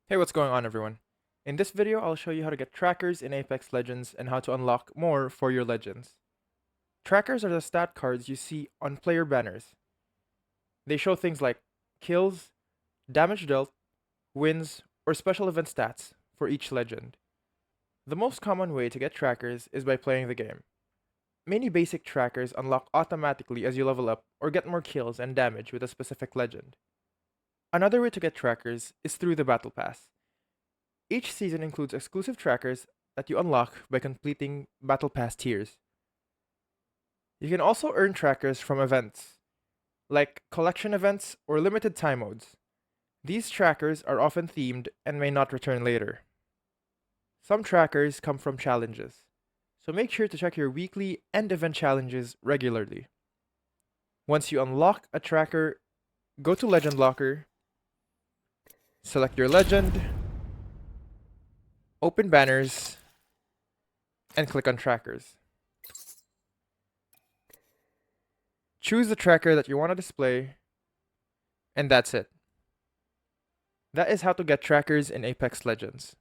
Hey, what's going on everyone? In this video, I'll show you how to get trackers in Apex Legends and how to unlock more for your legends. Trackers are the stat cards you see on player banners. They show things like kills, damage dealt, wins, or special event stats for each legend. The most common way to get trackers is by playing the game. Many basic trackers unlock automatically as you level up or get more kills and damage with a specific legend. Another way to get trackers is through the Battle Pass. Each season includes exclusive trackers that you unlock by completing Battle Pass tiers. You can also earn trackers from events, like collection events or limited time modes. These trackers are often themed and may not return later. Some trackers come from challenges, so make sure to check your weekly and event challenges regularly. Once you unlock a tracker, go to Legend Locker, select your legend, open banners, and click on trackers. Choose the tracker that you want to display, and that's it. That is how to get trackers in Apex Legends.